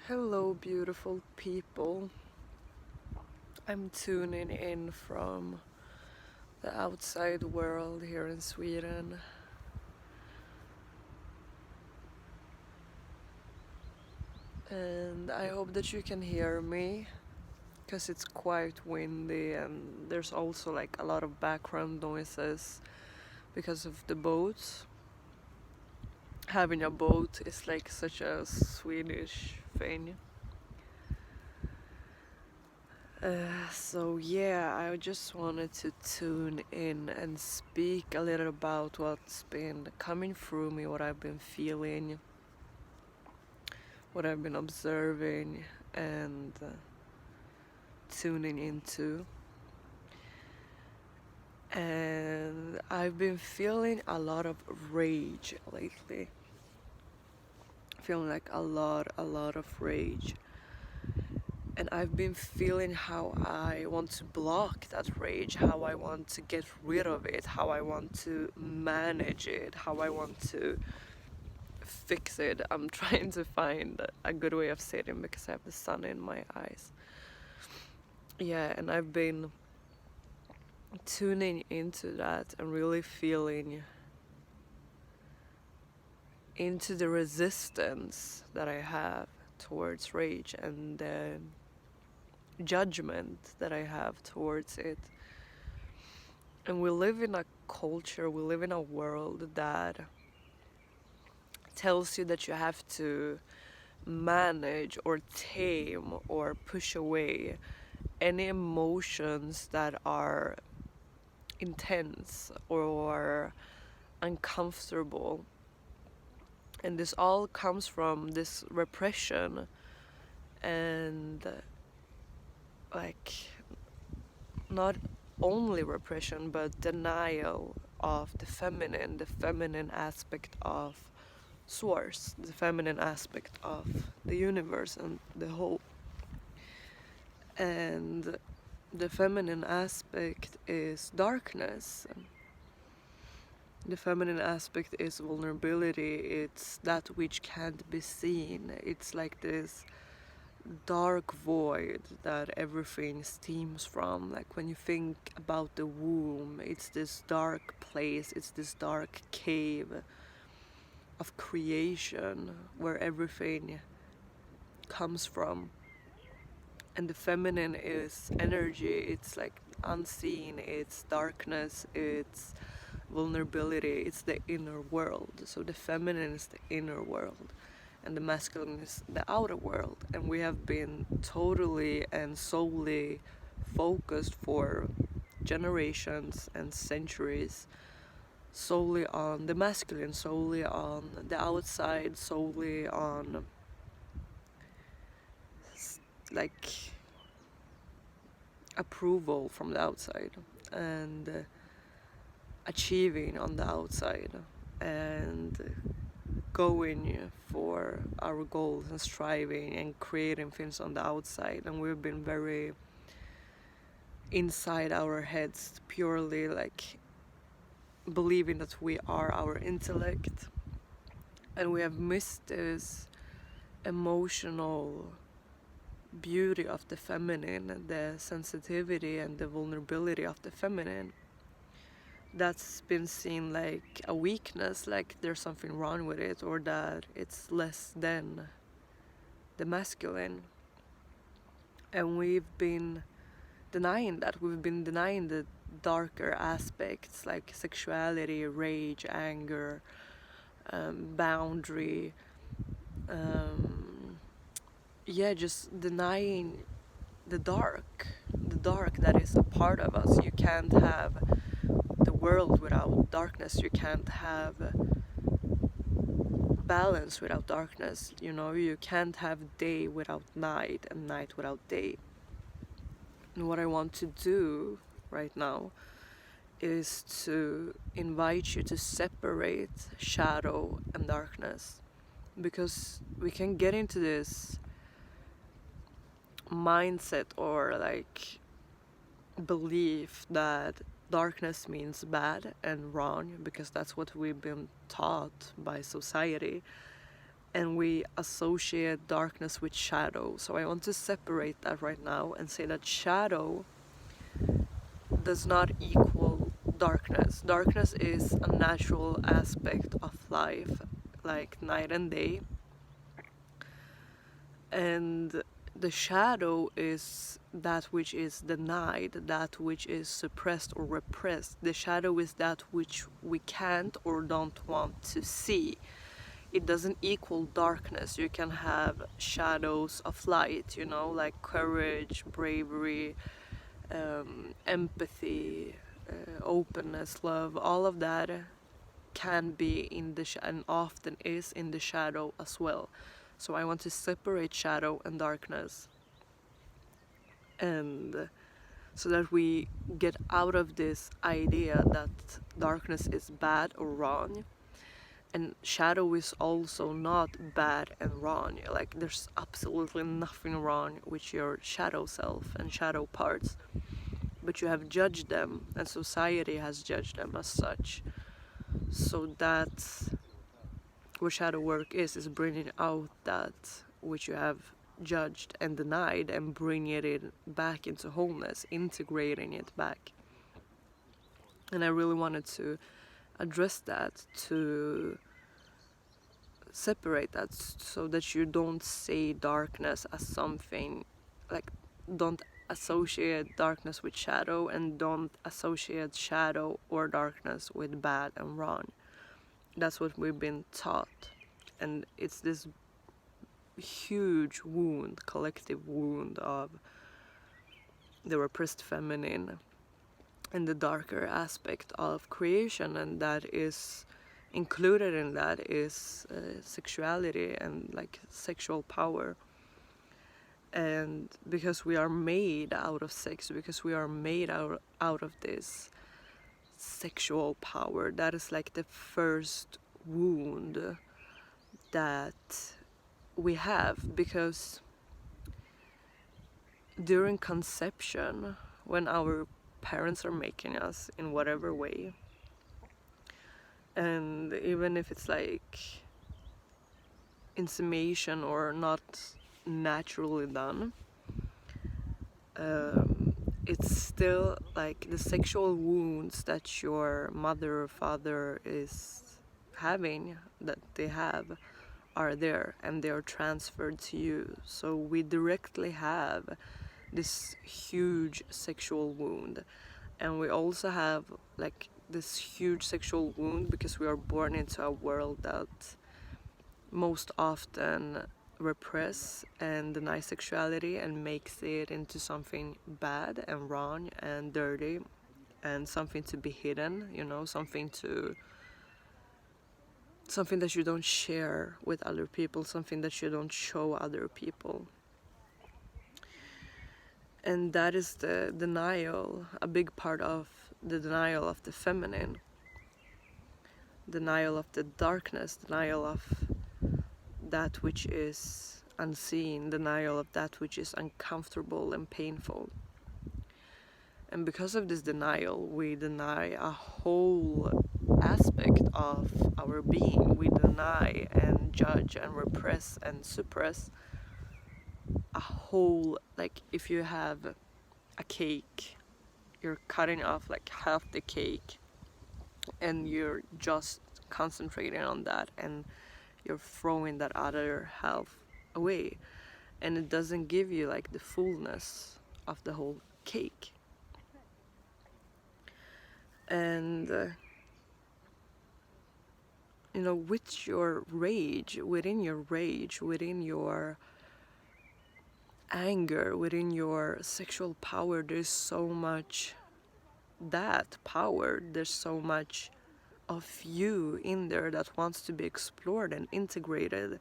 Hello, beautiful people. I'm tuning in from the outside world here in Sweden. And I hope that you can hear me because it's quite windy and there's also like a lot of background noises because of the boats. Having a boat is like such a Swedish thing. So yeah, I just wanted to tune in and speak a little about what's been coming through me, what I've been feeling, what I've been observing and tuning into. And I've been feeling a lot of rage lately. Feeling like a lot of rage. And I've been feeling how I want to block that rage, how I want to get rid of it, how I want to manage it, how I want to fix it. I'm trying to find a good way of saying because I have the sun in my eyes. Yeah, and I've been tuning into that and really feeling into the resistance that I have towards rage and the judgment that I have towards it. And we live in a culture, we live in a world that tells you that you have to manage or tame or push away any emotions that are intense or uncomfortable. And this all comes from this repression and like not only repression but denial of the feminine aspect of source, the feminine aspect of the universe and the whole. And the feminine aspect is darkness. The feminine aspect is vulnerability. It's that which can't be seen. It's like this dark void that everything steams from. Like when you think about the womb, it's this dark place, it's this dark cave of creation where everything comes from. And the feminine is energy, it's like unseen, it's darkness, it's vulnerability, it's the inner world. So the feminine is the inner world and the masculine is the outer world. And we have been totally and solely focused for generations and centuries solely on the masculine, solely on the outside, solely on like approval from the outside and achieving on the outside and going for our goals and striving and creating things on the outside. And we've been very inside our heads, purely like believing that we are our intellect, and we have missed this emotional beauty of the feminine, the sensitivity and the vulnerability of the feminine. That's been seen like a weakness, like there's something wrong with it, or that it's less than the masculine. And we've been denying that. We've been denying the darker aspects like sexuality, rage, anger, boundary. Just denying the dark that is a part of us. You can't have the world without darkness. You can't have balance without darkness. You can't have day without night and night without day. And what I want to do right now is to invite you to separate shadow and darkness, because we can get into this mindset or like belief that darkness means bad and wrong, because that's what we've been taught by society. and we associate darkness with shadow. So I want to separate that right now and say that shadow does not equal darkness. Darkness is a natural aspect of life, like night and day. And the shadow is that which is denied, that which is suppressed or repressed. The shadow is that which we can't or don't want to see. It doesn't equal darkness. You can have shadows of light, like courage, bravery, empathy, openness, love. All of that can be in the and often is in the shadow as well. So I want to separate shadow and darkness, and so that we get out of this idea that darkness is bad or wrong, and shadow is also not bad and wrong. Like, there's absolutely nothing wrong with your shadow self and shadow parts, but you have judged them, and society has judged them as such. So that's what shadow work is bringing out that which you have judged and denied, and bringing it back into wholeness, integrating it back. And I really wanted to address that, to separate that, so that you don't say darkness as something, like, don't associate darkness with shadow, and don't associate shadow or darkness with bad and wrong. That's what we've been taught, and it's this huge wound, collective wound of the repressed feminine and the darker aspect of creation, and that is included in that is sexuality and like sexual power. And because we are made out of sex, because we are made out of this sexual power, that is like the first wound that we have. Because during conception, when our parents are making us in whatever way, and even if it's like insemination or not naturally done, it's still like the sexual wounds that your mother or father is having, that they have, are there, and they are transferred to you. So we directly have this huge sexual wound, and we also have like this huge sexual wound because we are born into a world that most often repress and deny sexuality and makes it into something bad and wrong and dirty and something to be hidden, something that you don't share with other people, something that you don't show other people. And that is the denial, a big part of the denial of the feminine, denial of the darkness, denial of that which is unseen, denial of that which is uncomfortable and painful. And because of this denial, we deny a whole aspect of our being. We deny and judge and repress and suppress a whole, like, if you have a cake, you're cutting off like half the cake, and you're just concentrating on that, and you're throwing that other half away, and it doesn't give you like the fullness of the whole cake. And with your rage, within your anger, within your sexual power, there's so much that power, there's so much of you in there that wants to be explored and integrated.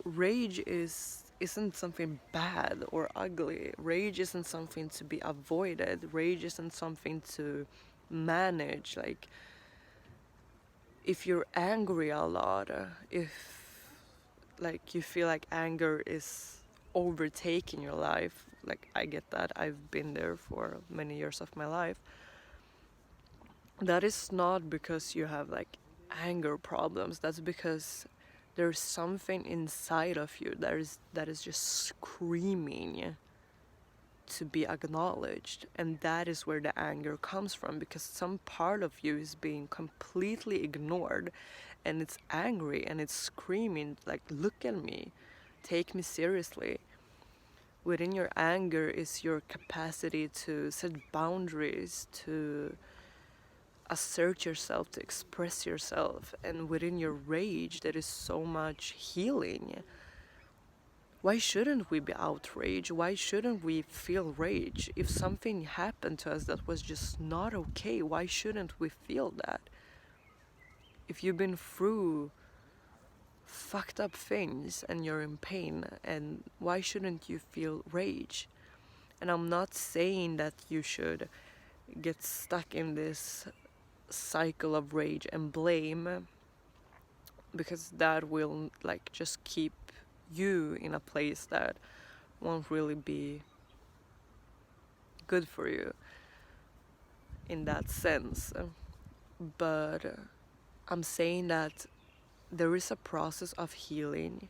Rage isn't something bad or ugly. Rage isn't something to be avoided. Rage isn't something to manage. Like, if you're angry a lot, if like you feel like anger is overtaking your life, like, I get that, I've been there for many years of my life, that is not because you have like anger problems. That's because There's something inside of you that is just screaming to be acknowledged, and that is where the anger comes from, because some part of you is being completely ignored, and it's angry and it's screaming like, look at me, take me seriously. Within your anger is your capacity to set boundaries, to assert yourself, to express yourself, and within your rage there is so much healing. Why shouldn't we be outraged? Why shouldn't we feel rage? If something happened to us that was just not okay, why shouldn't we feel that? If you've been through fucked up things and you're in pain, and why shouldn't you feel rage? And I'm not saying that you should get stuck in this cycle of rage and blame, because that will like just keep you in a place that won't really be good for you in that sense. But I'm saying that there is a process of healing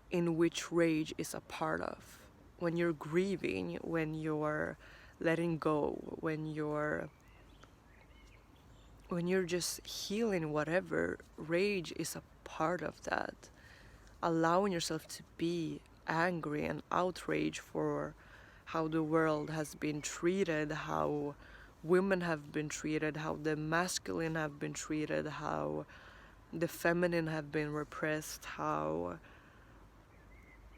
in which rage is a part of. When you're grieving, when you're letting go, when you're just healing whatever, rage is a part of that. Allowing yourself to be angry and outraged for how the world has been treated, how women have been treated, how the masculine have been treated, how the feminine have been repressed, how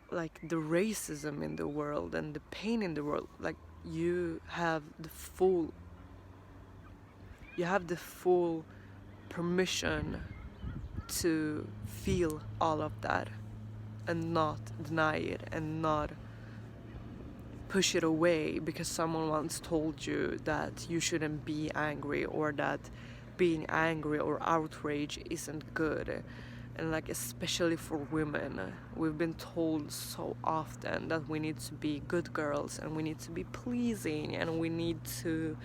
like the racism in the world and the pain in the world, like you have the full permission to feel all of that and not deny it and not push it away because someone once told you that you shouldn't be angry, or that being angry or outraged isn't good. And like especially for women, we've been told so often that we need to be good girls and we need to be pleasing and we need to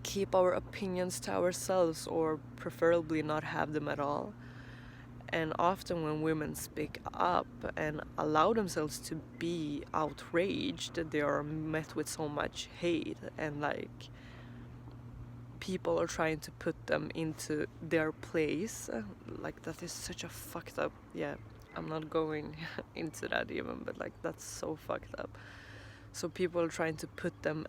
keep our opinions to ourselves, or preferably not have them at all. And often when women speak up and allow themselves to be outraged, they are met with so much hate, and like people are trying to put them into their place. Like that is such a fucked up, yeah, I'm not going into that even, but like that's so fucked up. So people are trying to put them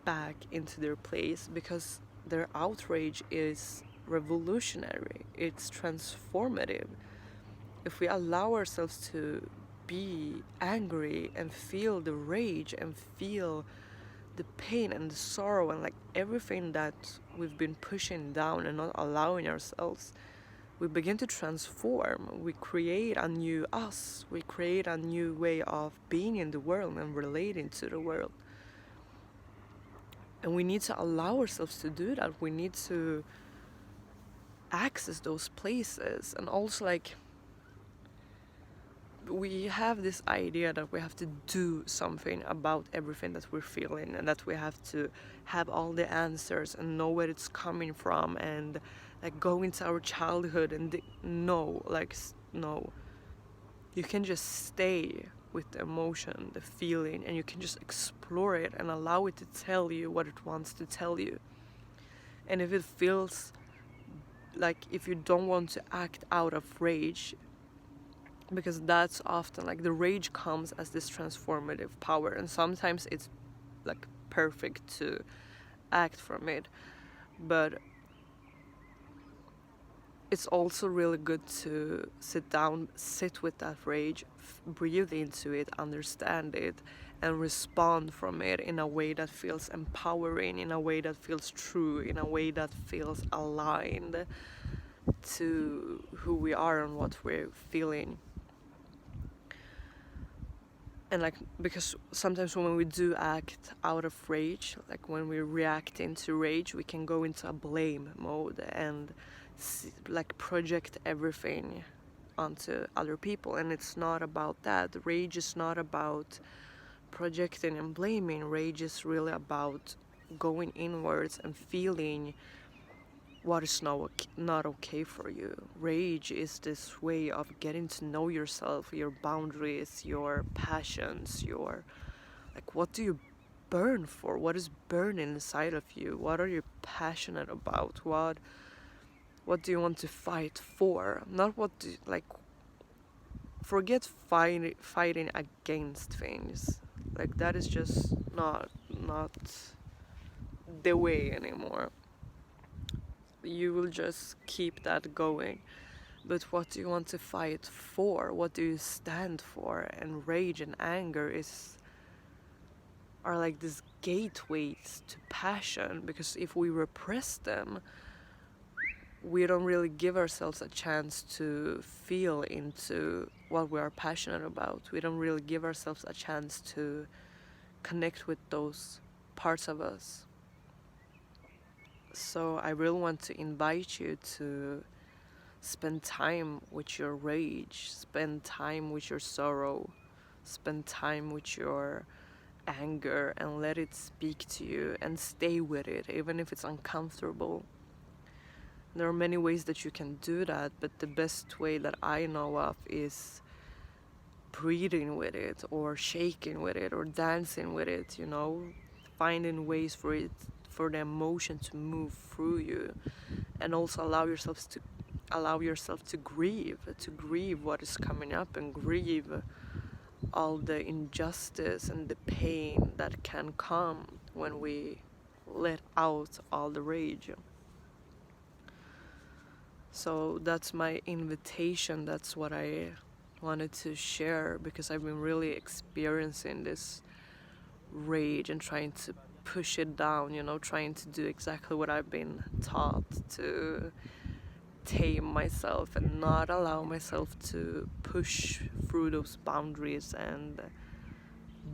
back into their place because their outrage is revolutionary, it's transformative. If we allow ourselves to be angry and feel the rage and feel the pain and the sorrow and like everything that we've been pushing down and not allowing ourselves, we begin to transform. We create a new us. We create a new way of being in the world and relating to the world. And we need to allow ourselves to do that. We need to access those places. And also like we have this idea that we have to do something about everything that we're feeling, and that we have to have all the answers and know where it's coming from, and like go into our childhood and no, you can just stay with the emotion, the feeling, and you can just explore it and allow it to tell you what it wants to tell you. And if it feels like, if you don't want to act out of rage, because that's often like the rage comes as this transformative power, and sometimes it's like perfect to act from it, but it's also really good to sit down, sit with that rage, breathe into it, understand it, and respond from it in a way that feels empowering, in a way that feels true, in a way that feels aligned to who we are and what we're feeling. And like, because sometimes when we do act out of rage, like when we react into rage, we can go into a blame mode and like project everything onto other people. And it's not about that. Rage is not about projecting and blaming. Rage is really about going inwards and feeling what is not okay for you. Rage is this way of getting to know yourself, your boundaries, your passions, your, like, what do you burn for? What is burning inside of you? What are you passionate about? What do you want to fight for? Not what do, like, forget fighting against things. Like, that is just not the way anymore. You will just keep that going. But what do you want to fight for? What do you stand for? And rage and anger are like these gateways to passion, because if we repress them, we don't really give ourselves a chance to feel into what we are passionate about. We don't really give ourselves a chance to connect with those parts of us. So I really want to invite you to spend time with your rage, spend time with your sorrow, spend time with your anger, and let it speak to you and stay with it, even if it's uncomfortable. There are many ways that you can do that, but the best way that I know of is breathing with it, or shaking with it, or dancing with it, finding ways for the emotion to move through you, and also allow yourself to grieve what is coming up, and grieve all the injustice and the pain that can come when we let out all the rage. So that's my invitation. That's what I wanted to share, because I've been really experiencing this rage and trying to push it down, trying to do exactly what I've been taught, to tame myself and not allow myself to push through those boundaries and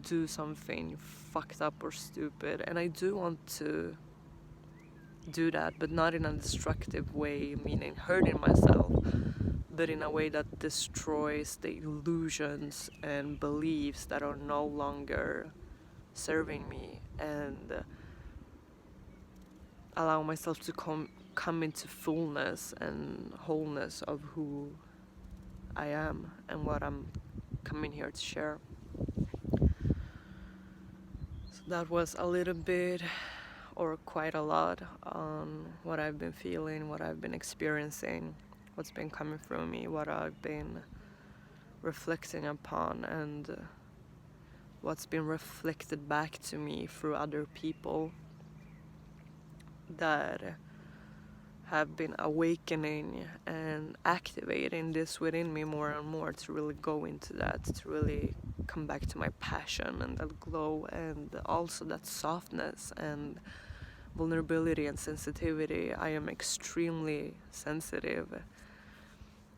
do something fucked up or stupid. And I do want to do that, but not in a destructive way, meaning hurting myself, but in a way that destroys the illusions and beliefs that are no longer serving me, and allow myself to come into fullness and wholeness of who I am and what I'm coming here to share. So that was a little bit, or quite a lot, on what I've been feeling, what I've been experiencing, what's been coming through me, what I've been reflecting upon, and what's been reflected back to me through other people that have been awakening and activating this within me more and more, to really go into that, to really come back to my passion and that glow, and also that softness and vulnerability and sensitivity. I am extremely sensitive,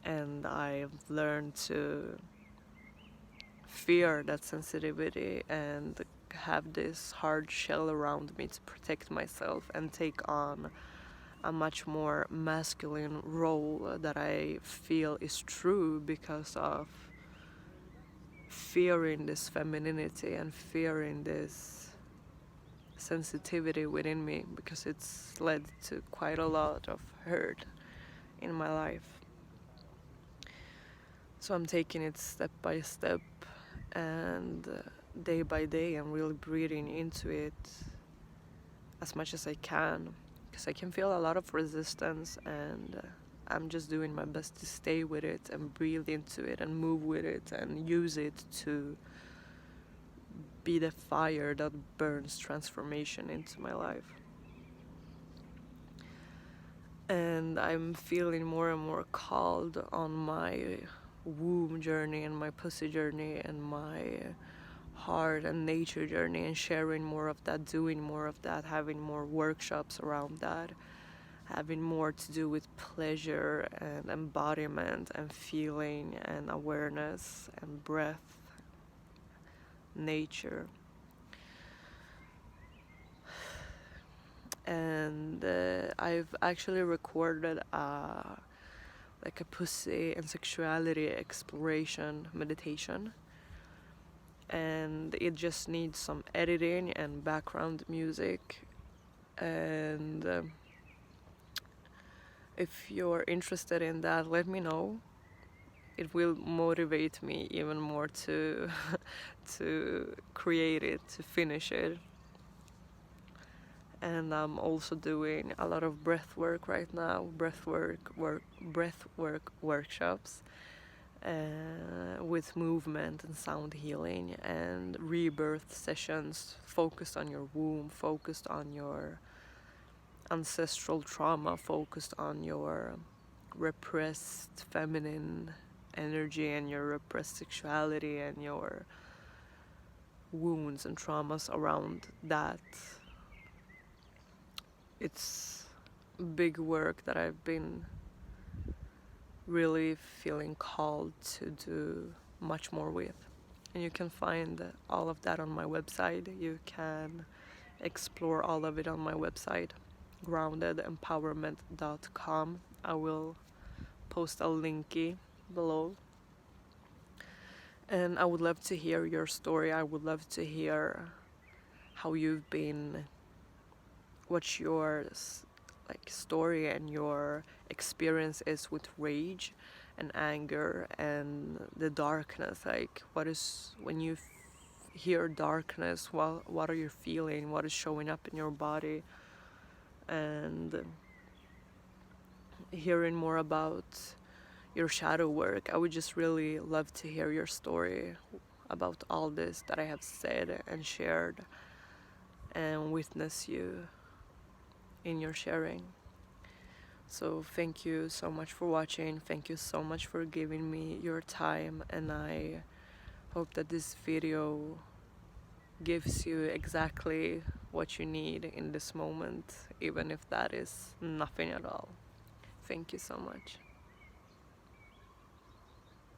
and I've learned to fear that sensitivity and have this hard shell around me to protect myself and take on a much more masculine role that I feel is true, because of fearing this femininity and fearing this sensitivity within me, because it's led to quite a lot of hurt in my life. So I'm taking it step by step, and day by day I'm really breathing into it as much as I can, because I can feel a lot of resistance, and I'm just doing my best to stay with it and breathe into it and move with it and use it to be the fire that burns transformation into my life. And I'm feeling more and more called on my womb journey and my pussy journey and my heart and nature journey, and sharing more of that, doing more of that, having more workshops around that, having more to do with pleasure and embodiment and feeling and awareness and breath, nature. And I've actually recorded like a pussy and sexuality exploration meditation, and it just needs some editing and background music, and if you're interested in that, let me know. It will motivate me even more to to create it, to finish it. And I'm also doing a lot of breath work right now, breath work workshops with movement and sound healing, and rebirth sessions focused on your womb, focused on your ancestral trauma, focused on your repressed feminine energy and your repressed sexuality and your wounds and traumas around that. It's big work that I've been really feeling called to do much more with. And you can find all of that on my website. You can explore all of it on my website, groundedempowerment.com. I will post a linky below. And I would love to hear your story. I would love to hear how you've been, what's your story and your experience is with rage and anger and the darkness. Like, what is, when you hear darkness, what are you feeling, what is showing up in your body? And hearing more about your shadow work. I would just really love to hear your story about all this that I have said and shared, and witness you in your sharing. So thank you so much for watching. Thank you so much for giving me your time, and I hope that this video gives you exactly what you need in this moment, even if that is nothing at all. Thank you so much.